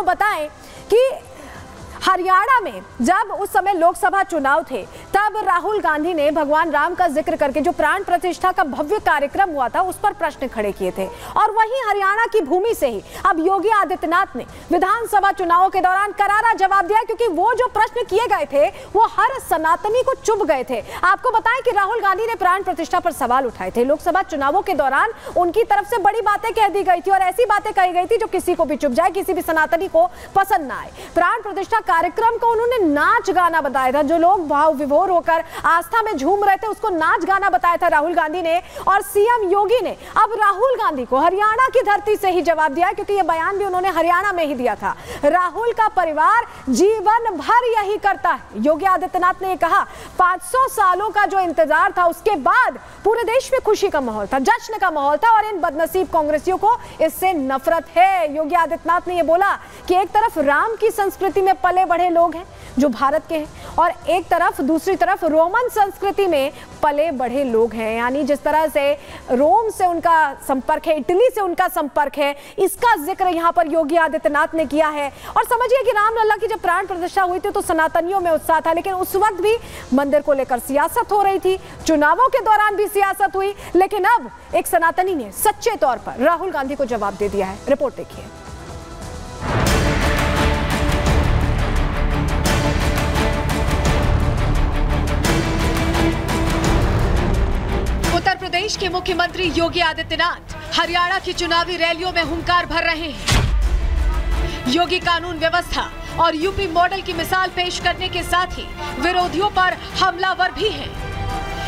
बताएं कि हरियाणा में जब उस समय लोकसभा चुनाव थे तब राहुल गांधी ने भगवान राम का जिक्र करके जो प्राण प्रतिष्ठा का भव्य कार्यक्रम हुआ था उस पर प्रश्न खड़े किए थे। और वहीं हरियाणा की भूमि से ही अब योगी आदित्यनाथ ने विधानसभा चुनावों के दौरान करारा जवाब दिया, क्योंकि वो जो प्रश्न किए गए थे वो हर सनातनी को चुभ गए थे। आपको बताएं कि राहुल गांधी ने प्राण प्रतिष्ठा पर सवाल उठाए थे। लोकसभा चुनावों के दौरान उनकी तरफ से बड़ी बातें कह दी गई थी और ऐसी बातें कही गई थी जो किसी को भी चुभ जाए, किसी भी सनातनी को पसंद ना आए। प्राण प्रतिष्ठा कार्यक्रम को उन्होंने नाच गाना बताया था। जो लोग भाव विभोर होकर आस्था में झूम रहे थे उसको नाच गाना बताया था राहुल गांधी ने। और सीएम योगी ने अब राहुल गांधी को हरियाणा की धरती से ही जवाब दिया, क्योंकि यह बयान भी उन्होंने हरियाणा में ही दिया था। राहुल का परिवार जीवन भर यही करता है। योगी आदित्यनाथ ने कहा 500 सालों का जो इंतजार था उसके बाद पूरे देश में खुशी का माहौल था, जश्न का माहौल था और इन बदनसीब कांग्रेसियों को इससे नफरत है। योगी आदित्यनाथ ने यह बोला कि एक तरफ राम की संस्कृति में पले बढ़े लोग हैं जो भारत के हैं और एक तरफ दूसरी तरफ रोमन संस्कृति में पले बढ़े लोग हैं। यानी जिस तरह से रोम से उनका संपर्क है, इटली से उनका संपर्क है, इसका जिक्र यहाँ पर योगी आदित्यनाथ ने किया है। और समझिए कि रामलला की जब प्राण प्रतिष्ठा हुई थी तो सनातनियों में उत्साह था, लेकिन उस वक्त भी मंदिर को लेकर सियासत हो रही थी, चुनावों के दौरान भी सियासत हुई। लेकिन अब एक सनातनी ने सच्चे तौर पर राहुल गांधी को जवाब दे दिया है। रिपोर्ट देखिए। उत्तर प्रदेश के मुख्यमंत्री योगी आदित्यनाथ हरियाणा की चुनावी रैलियों में हुंकार भर रहे हैं। योगी कानून व्यवस्था और यूपी मॉडल की मिसाल पेश करने के साथ ही विरोधियों पर हमलावर भी हैं।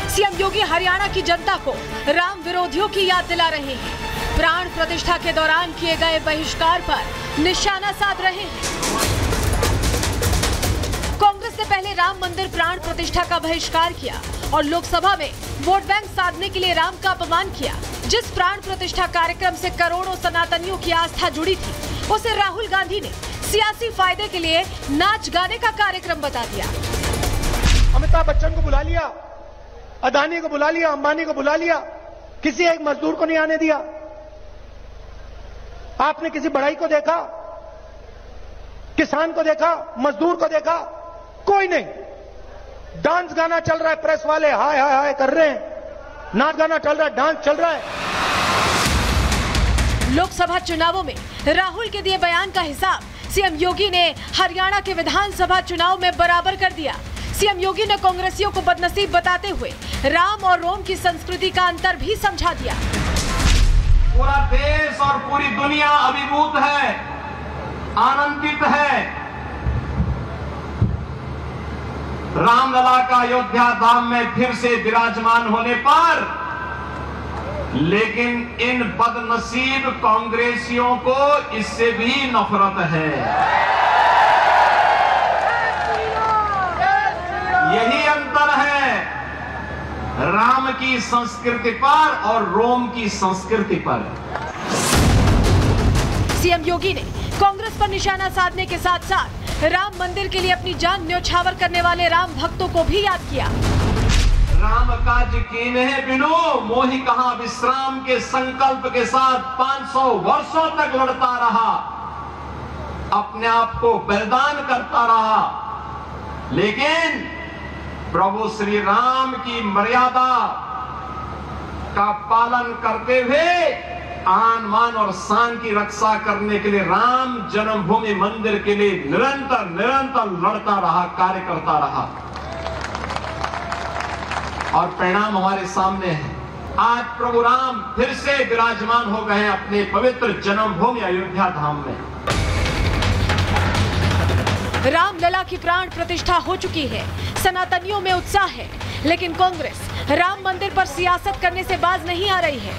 सीएम योगी हरियाणा की जनता को राम विरोधियों की याद दिला रहे हैं। प्राण प्रतिष्ठा के दौरान किए गए बहिष्कार पर निशाना साध रहे हैं। कांग्रेस ने पहले राम मंदिर प्राण प्रतिष्ठा का बहिष्कार किया और लोकसभा में वोट बैंक साधने के लिए राम का अपमान किया। जिस प्राण प्रतिष्ठा कार्यक्रम से करोड़ों सनातनियों की आस्था जुड़ी थी उसे राहुल गांधी ने सियासी फायदे के लिए नाच गाने का कार्यक्रम बता दिया। अमिताभ बच्चन को बुला लिया, अदानी को बुला लिया, अंबानी को बुला लिया, किसी एक मजदूर को नहीं आने दिया। आपने किसी बढ़ई को देखा, किसान को देखा, मजदूर को देखा? कोई नहीं। डांस गाना चल रहा है, प्रेस वाले हाय हाय हाय कर रहे हैं, नाच गाना चल रहा है, डांस चल रहा है। लोकसभा चुनावों में राहुल के दिए बयान का हिसाब सीएम योगी ने हरियाणा के विधानसभा चुनाव में बराबर कर दिया। सीएम योगी ने कांग्रेसियों को बदनसीब बताते हुए राम और रोम की संस्कृति का अंतर भी समझा दिया। पूरा देश और पूरी दुनिया अभिभूत है, आनंदित है। रामलला का अयोध्या धाम में फिर से विराजमान होने पर, लेकिन इन बदनसीब कांग्रेसियों को इससे भी नफरत है। यही अंतर है राम की संस्कृति पर और रोम की संस्कृति पर। सीएम योगी ने कांग्रेस पर निशाना साधने के साथ साथ राम मंदिर के लिए अपनी जान न्यौछावर करने वाले राम भक्तों को भी याद किया। राम काज कीन्हे बिनु मोहि कहां विश्राम के संकल्प के साथ 500 वर्षों तक लड़ता रहा, अपने आप को बलिदान करता रहा, लेकिन प्रभु श्री राम की मर्यादा का पालन करते हुए आन मान और शान की रक्षा करने के लिए राम जन्मभूमि मंदिर के लिए निरंतर लड़ता रहा, कार्य करता रहा और परिणाम हमारे सामने है। आज प्रभु राम फिर से विराजमान हो गए हैं अपने पवित्र जन्मभूमि अयोध्या धाम में। रामलला की प्राण प्रतिष्ठा हो चुकी है, सनातनियों में उत्साह है, लेकिन कांग्रेस राम मंदिर पर सियासत करने से बाज नहीं आ रही है।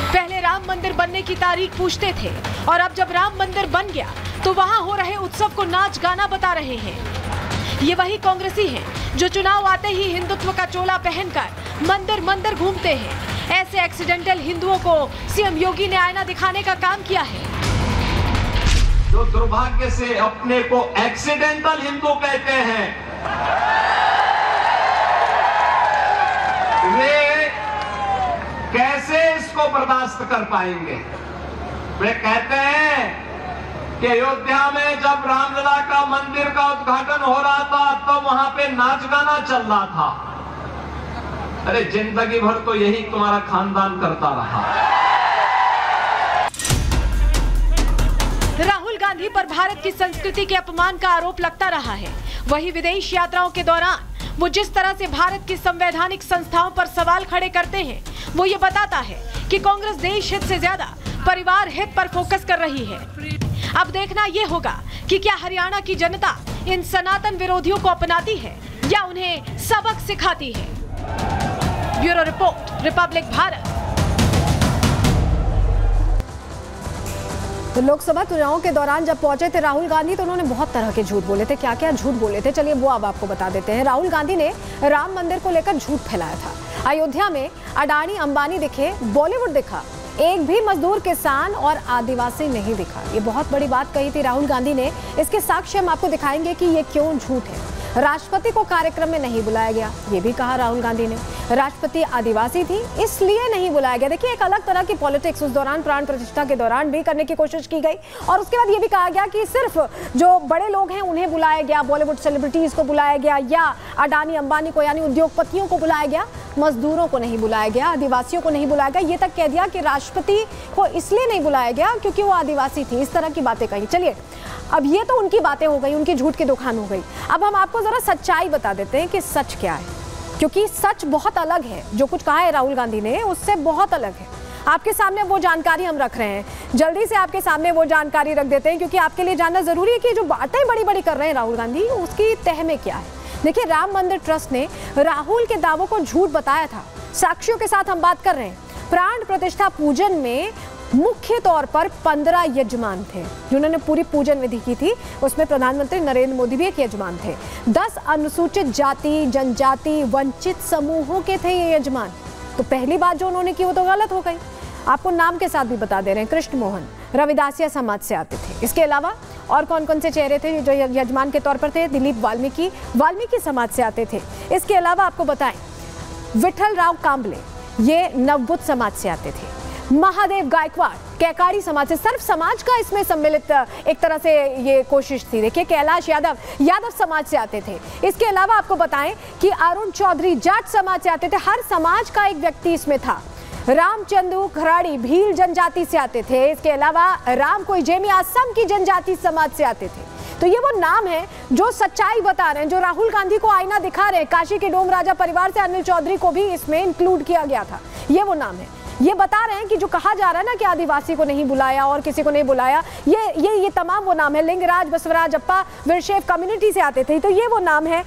पहले राम मंदिर बनने की तारीख पूछते थे और अब जब राम मंदिर बन गया तो वहां हो रहे उत्सव को नाच गाना बता रहे हैं। ये वही कांग्रेसी हैं जो चुनाव आते ही हिंदुत्व का चोला पहनकर मंदिर मंदिर घूमते हैं। ऐसे एक्सीडेंटल हिंदुओं को सीएम योगी ने आईना दिखाने का काम किया है। जो दुर्भाग्य से अपने को एक्सीडेंटल हिंदू कहते हैं, वे कैसे इसको बर्दाश्त कर पाएंगे? वे कहते हैं कि अयोध्या में जब रामलला का मंदिर का उद्घाटन हो रहा था तो वहां पे नाच गाना चल रहा था। अरे जिंदगी भर तो यही तुम्हारा खानदान करता रहा। राहुल गांधी पर भारत की संस्कृति के अपमान का आरोप लगता रहा है। वही विदेश यात्राओं के दौरान वो जिस तरह से भारत की संवैधानिक संस्थाओं पर सवाल खड़े करते हैं, वो ये बताता है कि कांग्रेस देश हित से ज्यादा परिवार हित पर फोकस कर रही है। अब देखना ये होगा कि क्या हरियाणा की जनता इन सनातन विरोधियों को अपनाती है या उन्हें सबक सिखाती है। Bureau report, Republic Bharat. तो लोकसभा चुनावों के दौरान जब पहुंचे थे राहुल गांधी तो उन्होंने बहुत तरह के झूठ बोले थे। क्या क्या झूठ बोले थे, चलिए वो अब आपको बता देते हैं। राहुल गांधी ने राम मंदिर को लेकर झूठ फैलाया था। अयोध्या में अडानी अंबानी दिखे, बॉलीवुड दिखा, एक भी मजदूर, किसान और आदिवासी नहीं दिखा। ये बहुत बड़ी बात कही थी राहुल गांधी ने। इसके साक्ष्य हम आपको दिखाएंगे कि ये क्यों झूठ है। राष्ट्रपति को कार्यक्रम में नहीं बुलाया गया, ये भी कहा राहुल गांधी ने। राष्ट्रपति आदिवासी थी इसलिए नहीं बुलाया गया। देखिए, एक अलग तरह की पॉलिटिक्स उस दौरान प्राण प्रतिष्ठा के दौरान भी करने की कोशिश की गई। और उसके बाद ये भी कहा गया कि सिर्फ जो बड़े लोग हैं उन्हें बुलाया गया, बॉलीवुड सेलिब्रिटीज को बुलाया गया या अडानी अंबानी को यानी उद्योगपतियों को बुलाया गया, मजदूरों को नहीं बुलाया गया, आदिवासियों को नहीं बुलाया गया। ये तक कह दिया कि राष्ट्रपति को इसलिए नहीं बुलाया गया क्योंकि वो आदिवासी थी। इस तरह की बातें कही। चलिए, अब ये तो उनकी बातें हो गई, उनकी झूठ की दुकान हो गई। अब हम आपको जरा सच्चाई बता देते हैं कि सच क्या है, क्योंकि सच बहुत अलग है। जो कुछ कहा है राहुल गांधी ने उससे बहुत अलग है। आपके सामने वो जानकारी हम रख रहे हैं, जल्दी से आपके सामने वो जानकारी रख देते हैं, क्योंकि आपके लिए जानना जरूरी है कि जो बातें बड़ी बड़ी कर रहे हैं राहुल गांधी, उसकी तह में क्या है। देखिए, राम मंदिर ट्रस्ट ने राहुल के दावों को झूठ बताया था। साक्ष्यों के साथ हम बात कर रहे हैं। प्राण प्रतिष्ठा पूजन में मुख्य तौर पर 15 यजमान थे जिन्होंने पूरी पूजन विधि की थी। उसमें प्रधानमंत्री नरेंद्र मोदी भी एक यजमान थे। 10 अनुसूचित जाति, जनजाति, वंचित समूहों के थे ये यजमान। तो पहली बात जो उन्होंने की वो तो गलत हो गई। आपको नाम के साथ भी बता दे रहे हैं। कृष्ण मोहन रविदासिया समाज से आते थे। इसके अलावा और कौन कौन से चेहरे थे जो यजमान के तौर पर थे? दिलीप वाल्मीकि समाज से आते थे। इसके अलावा आपको बताएं, विठल राव कांबले ये नवबुद्ध समाज से आते थे। महादेव गायकवाड़ कैकाड़ी समाज से, सर्व समाज का इसमें सम्मिलित एक तरह से ये कोशिश थी। देखिए, कैलाश यादव समाज से आते थे। इसके अलावा आपको बताएं कि अरुण चौधरी जाट समाज से आते थे। हर समाज का एक व्यक्ति इसमें था। रामचंदू खराड़ी भील जनजाति से आते थे। इसके अलावा राम कोइजेमी असम की जनजाति समाज से आते थे। तो ये वो नाम है जो सच्चाई बता रहे हैं, जो राहुल गांधी को आईना दिखा रहे हैं। काशी के डोम राजा परिवार से अनिल चौधरी को भी इसमें इंक्लूड किया गया था। ये वो नाम है। ये बता रहे हैं कि जो कहा जा रहा है ना कि आदिवासी को नहीं बुलाया और किसी को नहीं बुलाया, ये तमाम वो नाम है। लिंगराज, बसवराज, अप्पा, वीरशैव कम्युनिटी से आते थे। तो ये वो नाम है।